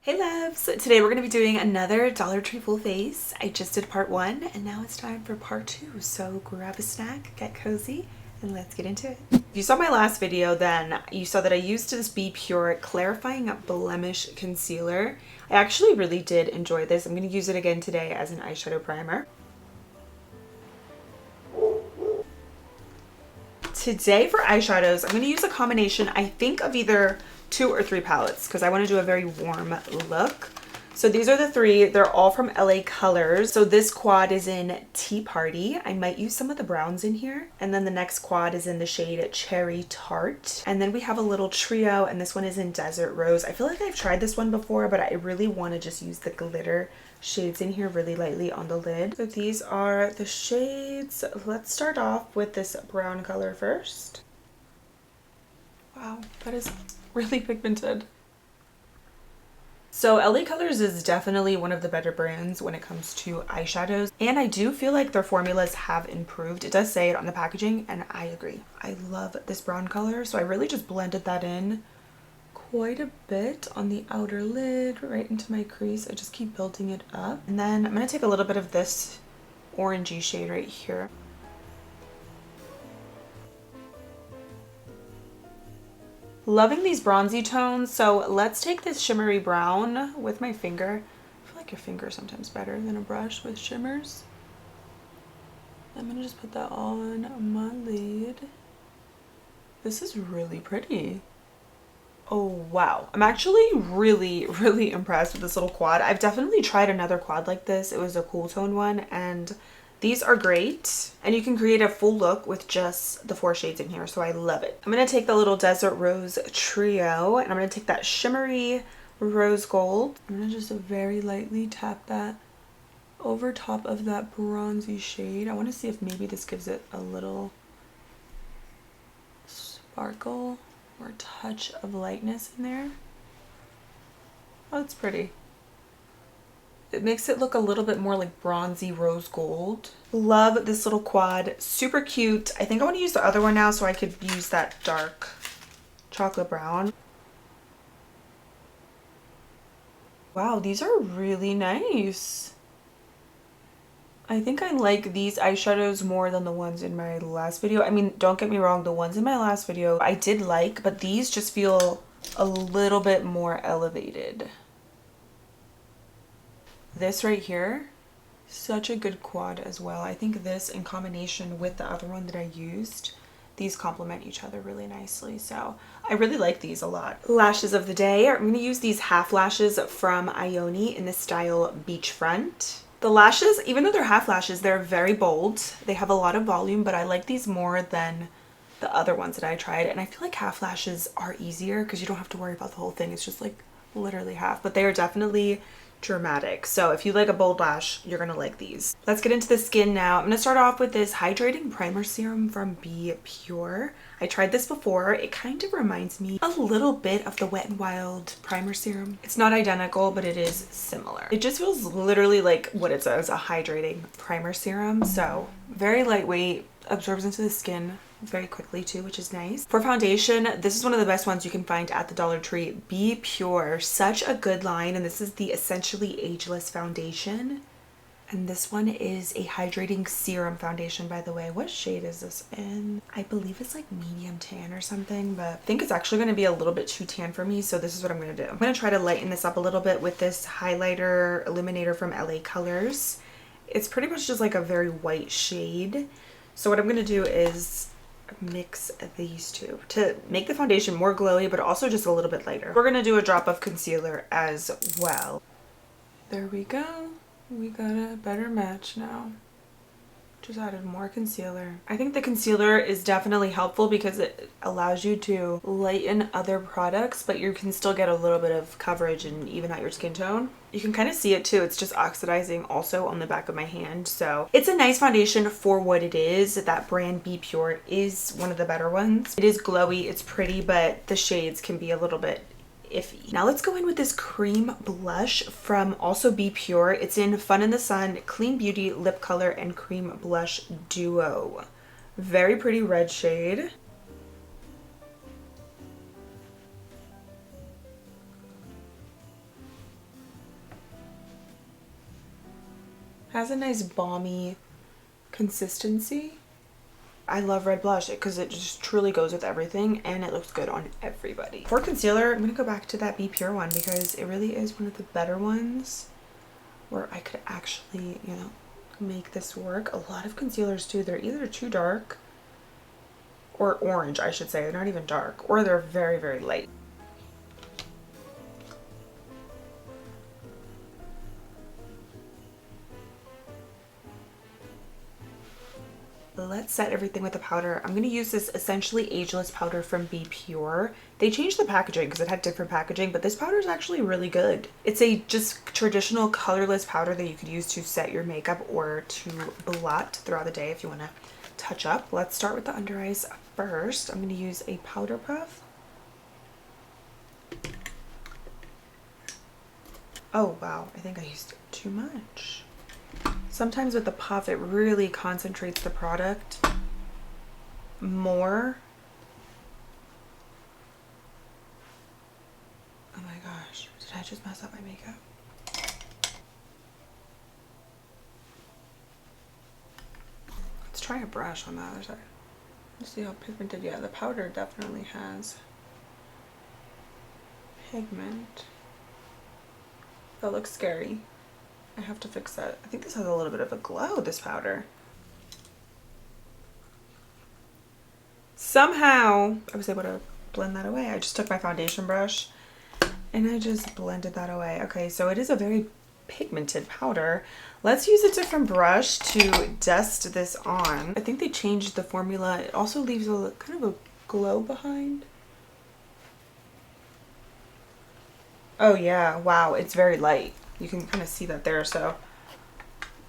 Hey loves! Today we're going to be doing another Dollar Tree full face. I just did part 1 and now it's time for part 2. So grab a snack, get cozy, and let's get into it. If you saw my last video, then you saw that I used this Be Pure Clarifying Blemish Concealer. I actually really did enjoy this. I'm going to use it again today as an eyeshadow primer. Today for eyeshadows, I'm going to use a combination, I think, of either 2 or 3 palettes because I want to do a very warm look. So these are the 3. They're all from LA Colors. So this quad is in Tea Party. I might use some of the browns in here. And then the next quad is in the shade Cherry Tart. And then we have a little trio, and this one is in Desert Rose. I feel like I've tried this one before, but I really want to just use the glitter shades in here really lightly on the lid. So these are the shades. Let's start off with this brown color first. Wow, that is really pigmented. So LA Colors is definitely one of the better brands when it comes to eyeshadows, and I do feel like their formulas have improved. It does say it on the packaging, and I agree. I love this brown color, so I really just blended that in quite a bit on the outer lid, right into my crease. I just keep building it up. And then I'm going to take a little bit of this orangey shade right here. Loving these bronzy tones, so let's take this shimmery brown with my finger. I feel like your finger is sometimes better than a brush with shimmers. I'm gonna just put that on my lid. This is really pretty. Oh wow, I'm actually really impressed with this little quad. I've definitely tried another quad like this. It was a cool tone one, and these are great, and you can create a full look with just the 4 shades in here, so I love it. I'm going to take the little Desert Rose trio, and I'm going to take that shimmery rose gold. I'm going to just very lightly tap that over top of that bronzy shade. I want to see if maybe this gives it a little sparkle or a touch of lightness in there. Oh, it's pretty. It makes it look a little bit more like bronzy rose gold. Love this little quad. Super cute. I think I want to use the other one now so I could use that dark chocolate brown. Wow, these are really nice. I think I like these eyeshadows more than the ones in my last video. I mean, don't get me wrong, the ones in my last video I did like, but these just feel a little bit more elevated. This right here, such a good quad as well. I think this in combination with the other one that I used, these complement each other really nicely. So I really like these a lot. Lashes of the day. I'm going to use these half lashes from Ioni in the style Beachfront. The lashes, even though they're half lashes, they're very bold. They have a lot of volume, but I like these more than the other ones that I tried. And I feel like half lashes are easier because you don't have to worry about the whole thing. It's just like literally half, but they are definitely dramatic. So if you like a bold lash, you're gonna like these. Let's get into the skin now. I'm gonna start off with this hydrating primer serum from Be Pure. I tried this before. It kind of reminds me a little bit of the Wet n Wild primer serum. It's not identical, but it is similar. It just feels literally like what it says, a hydrating primer serum. So very lightweight, absorbs into the skin very quickly too, which is nice. For foundation, this is one of the best ones you can find at the Dollar Tree. Be Pure, such a good line, and this is the Essentially Ageless foundation, and this one is a hydrating serum foundation, by the way. What shade is this in? I believe it's like medium tan or something, but I think it's actually going to be a little bit too tan for me, so this is what I'm going to do. I'm going to try to lighten this up a little bit with this highlighter illuminator from LA Colors. It's pretty much just like a very white shade. So what I'm going to do is mix these two to make the foundation more glowy, but also just a little bit lighter. We're going to do a drop of concealer as well. There we go. We got a better match now. Just added more concealer. I think the concealer is definitely helpful because it allows you to lighten other products, but you can still get a little bit of coverage and even out your skin tone. You can kind of see it too. It's just oxidizing also on the back of my hand. So it's a nice foundation for what it is. That brand Be Pure is one of the better ones. It is glowy, it's pretty, but the shades can be a little bit iffy. Now let's go in with this cream blush from also Be Pure. It's in Fun in the Sun, Clean Beauty Lip Color and Cream Blush Duo. Very pretty red shade. Has a nice balmy consistency. I love red blush because it just truly goes with everything and it looks good on everybody. For concealer, I'm going to go back to that Be Pure one because it really is one of the better ones where I could actually, you know, make this work. A lot of concealers too, they're either too dark or orange, I should say. They're not even dark, or they're very, very light. Let's set everything with the powder. I'm going to use this Essentially Ageless powder from Be Pure. They changed the packaging because it had different packaging, but this powder is actually really good. It's a just traditional colorless powder that you could use to set your makeup or to blot throughout the day if you want to touch up. Let's start with the under eyes first. I'm going to use a powder puff. Oh wow, I think I used too much. Sometimes with the puff, it really concentrates the product more. Oh my gosh, did I just mess up my makeup? Let's try a brush on the other side. Let's see how pigmented. Yeah, the powder definitely has pigment. That looks scary. I have to fix that. I think this has a little bit of a glow, this powder. Somehow I was able to blend that away. I just took my foundation brush and I just blended that away. Okay, so it is a very pigmented powder. Let's use a different brush to dust this on. I think they changed the formula. It also leaves a kind of a glow behind. Oh yeah, wow, it's very light. You can kind of see that there, so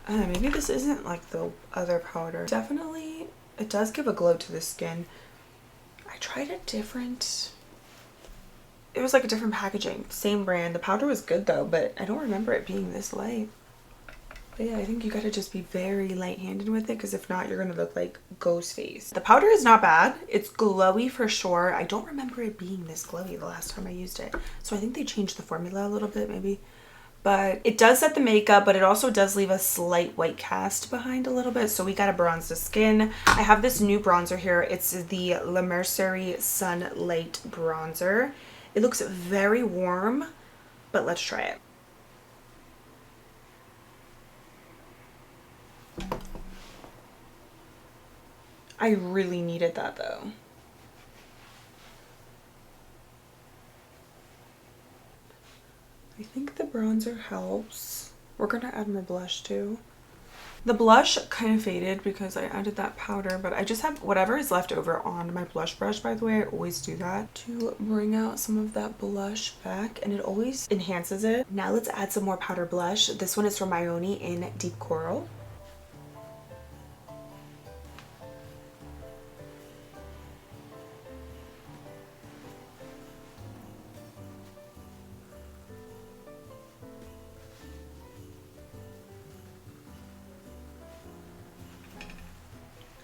maybe this isn't like the other powder. Definitely, it does give a glow to the skin. I tried a different, it was like a different packaging, same brand. The powder was good though, but I don't remember it being this light. But yeah, I think you gotta just be very light-handed with it because if not, you're gonna look like Ghostface. The powder is not bad. It's glowy for sure. I don't remember it being this glowy the last time I used it. So I think they changed the formula a little bit maybe. But it does set the makeup, but it also does leave a slight white cast behind a little bit. So we gotta bronze the skin. I have this new bronzer here. It's the La Mercerie Sunlight Bronzer. It looks very warm, but let's try it. I really needed that though. I think the bronzer helps. We're gonna add more blush too. The blush kind of faded because I added that powder, but I just have whatever is left over on my blush brush, by the way. I always do that to bring out some of that blush back and it always enhances it. Now let's add some more powder blush. This one is from Ioni in Deep Coral.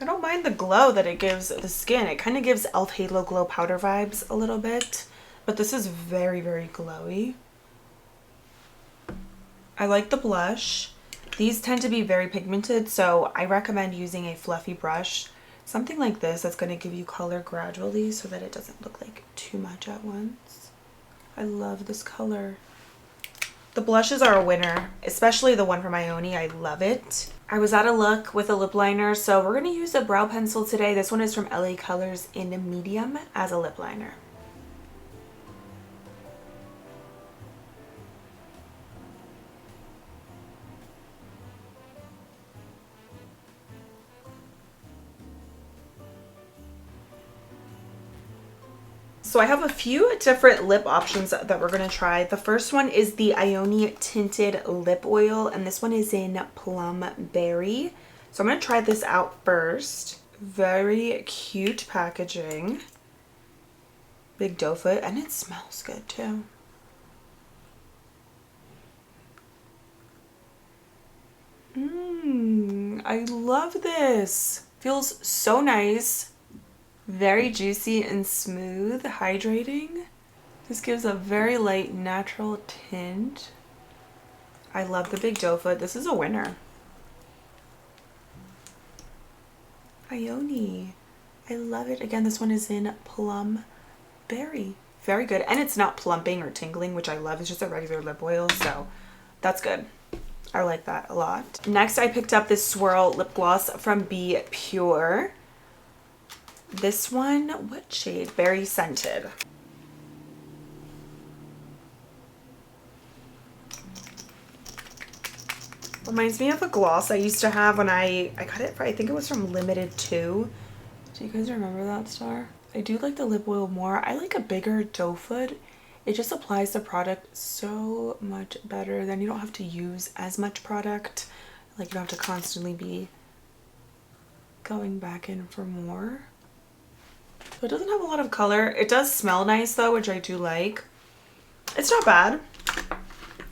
I don't mind the glow that it gives the skin. It kind of gives e.l.f. Halo Glow powder vibes a little bit, but this is very, very glowy. I like the blush. These tend to be very pigmented, so I recommend using a fluffy brush. Something like this that's going to give you color gradually so that it doesn't look like too much at once. I love this color. The blushes are a winner, especially the one from Ioni. I love it. I was out of luck with a lip liner, so we're going to use a brow pencil today. This one is from LA Colors in medium as a lip liner. So I have a few different lip options that we're going to try. The first one is the Ioni Tinted Lip Oil, and this one is in Plum Berry. So I'm going to try this out first. Very cute packaging. Big doe foot, and it smells good too. I love this. Feels so nice. Very juicy and smooth, hydrating. This gives a very light natural tint. I love the big doe foot. This is a winner. Ione. I love it. Again, this one is in Plum Berry. Very good. And it's not plumping or tingling, which I love. It's just a regular lip oil, so that's good. I like that a lot. Next, I picked up this Swirl lip gloss from Be Pure. This one, what shade? Berry Scented. Reminds me of a gloss I used to have when I got it, I think it was from Limited 2. Do you guys remember that star? I do like the lip oil more. I like a bigger doe foot. It just applies the product so much better. Then you don't have to use as much product. Like you don't have to constantly be going back in for more. So it doesn't have a lot of color. It does smell nice though, which I do like. It's not bad.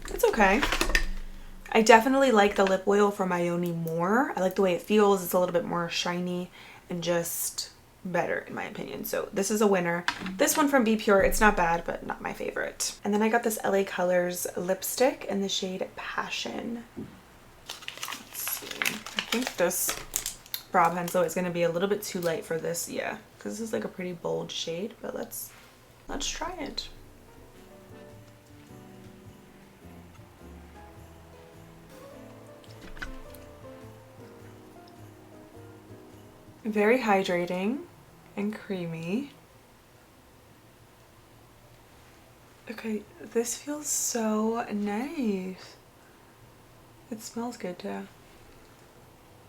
It's okay. I definitely like the lip oil from Ione more. I like the way it feels. It's a little bit more shiny and just better in my opinion. So this is a winner. This one from Be Pure, it's not bad, but not my favorite. And then I got this LA Colors lipstick in the shade Passion. Let's see. I think this brow pencil is going to be a little bit too light for this. Yeah, because this is like a pretty bold shade, but let's try it. Very hydrating and creamy. Okay, this feels so nice. It smells good too.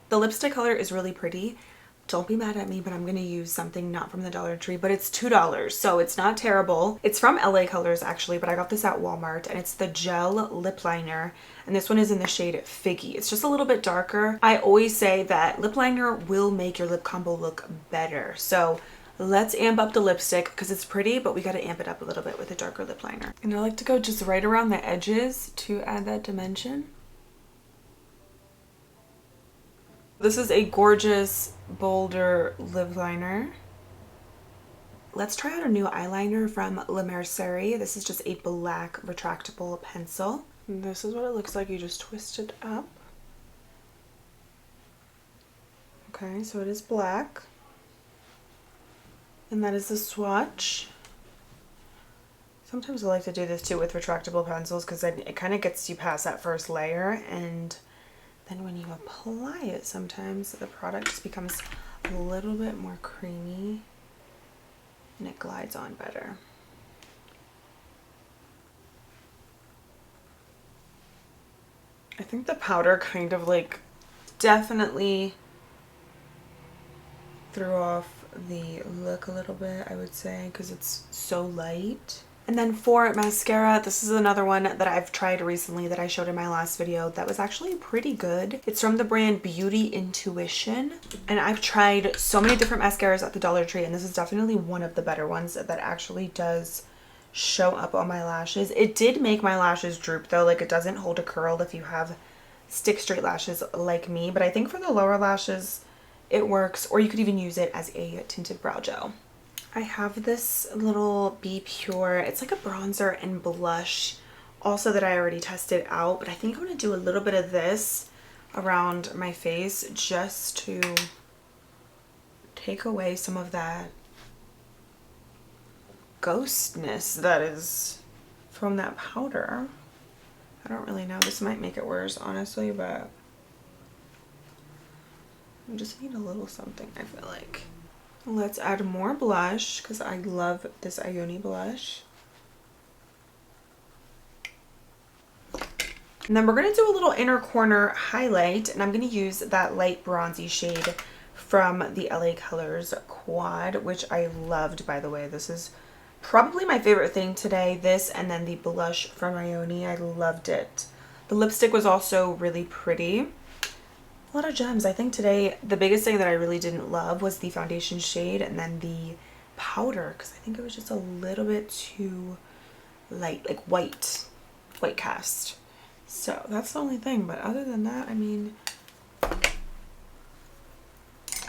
The lipstick color is really pretty. Don't be mad at me, but I'm gonna use something not from the Dollar Tree, but it's $2, so it's not terrible. It's from LA Colors actually, but I got this at Walmart, and it's the gel lip liner, and this one is in the shade Figgy. It's just a little bit darker. I always say that lip liner will make your lip combo look better, so let's amp up the lipstick because it's pretty, but we gotta amp it up a little bit with a darker lip liner. And I like to go just right around the edges to add that dimension. This is a gorgeous, bolder lip liner. Let's try out a new eyeliner from La Mercerie. This is just a black retractable pencil. And this is what it looks like. You just twist it up. Okay, so it is black. And that is the swatch. Sometimes I like to do this too with retractable pencils because it kind of gets you past that first layer, and then when you apply it, sometimes the product just becomes a little bit more creamy and it glides on better. I think the powder kind of like definitely threw off the look a little bit, I would say, because it's so light. And then for mascara, this is another one that I've tried recently that I showed in my last video that was actually pretty good. It's from the brand Beauty Intuition. And I've tried so many different mascaras at the Dollar Tree, and this is definitely one of the better ones that actually does show up on my lashes. It did make my lashes droop though, like it doesn't hold a curl if you have stick straight lashes like me, but I think for the lower lashes it works, or you could even use it as a tinted brow gel. I have this little Be Pure, it's like a bronzer and blush also that I already tested out, but I think I'm going to do a little bit of this around my face just to take away some of that ghostness that is from that powder. I don't really know, this might make it worse honestly, but I just need a little something, I feel like. Let's add more blush because I love this Ione blush. And then we're going to do a little inner corner highlight, and I'm going to use that light bronzy shade from the LA Colors Quad, which I loved, by the way. This is probably my favorite thing today. This and then the blush from Ione. I loved it. The lipstick was also really pretty. A lot of gems. I think today the biggest thing that I really didn't love was the foundation shade and then the powder, because I think it was just a little bit too light, like white cast. So that's the only thing, but other than that, I mean, I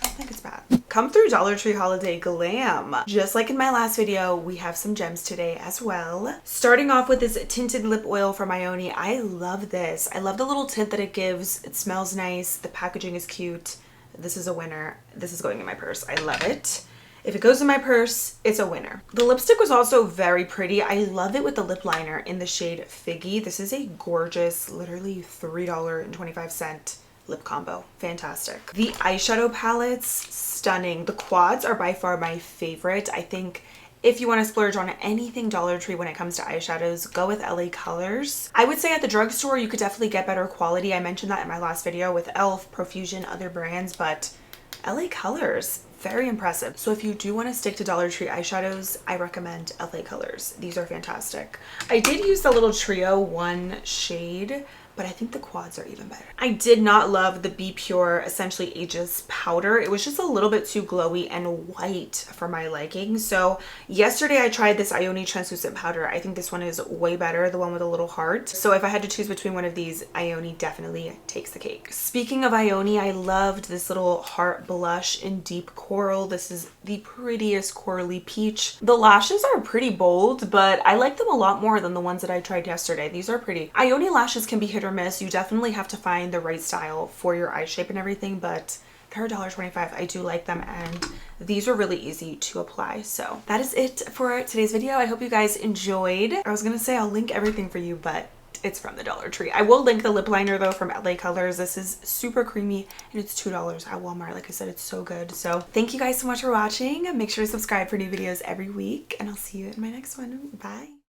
don't think it's bad. Come through Dollar Tree Holiday Glam. Just like in my last video, we have some gems today as well. Starting off with this tinted lip oil from Ione. I love this. I love the little tint that it gives. It smells nice. The packaging is cute. this is a winner. This is going in my purse. I love it. If it goes in my purse, it's a winner. The lipstick was also very pretty. I love it with the lip liner in the shade Figgy. This is a gorgeous, literally $3.25 lip combo. Fantastic. The eyeshadow palettes, stunning. The quads are by far my favorite. I think if you want to splurge on anything Dollar Tree when it comes to eyeshadows, go with LA Colors. I would say at the drugstore, you could definitely get better quality. I mentioned that in my last video with e.l.f., Profusion, other brands, but LA Colors, very impressive. So if you do want to stick to Dollar Tree eyeshadows, I recommend LA Colors. These are fantastic. I did use the little trio one shade, but I think the quads are even better. I did not love the Be Pure Essentially Ageless powder. It was just a little bit too glowy and white for my liking. So yesterday I tried this Ioni translucent powder. I think this one is way better, the one with a little heart. So if I had to choose between one of these, Ioni definitely takes the cake. Speaking of Ioni, I loved this little heart blush in deep coral. This is the prettiest corally peach. The lashes are pretty bold, but I like them a lot more than the ones that I tried yesterday. These are pretty. Ioni lashes can be hit or miss. You definitely have to find the right style for your eye shape and everything, but they're $1.25. I do like them, and these are really easy to apply. So that is it for today's video. I hope you guys enjoyed. I was gonna say I'll link everything for you, but it's from the Dollar Tree. I will link the lip liner though from LA Colors. This is super creamy and it's $2 at Walmart. Like I said, it's so good. So thank you guys so much for watching. Make sure to subscribe for new videos every week, and I'll see you in my next one. Bye.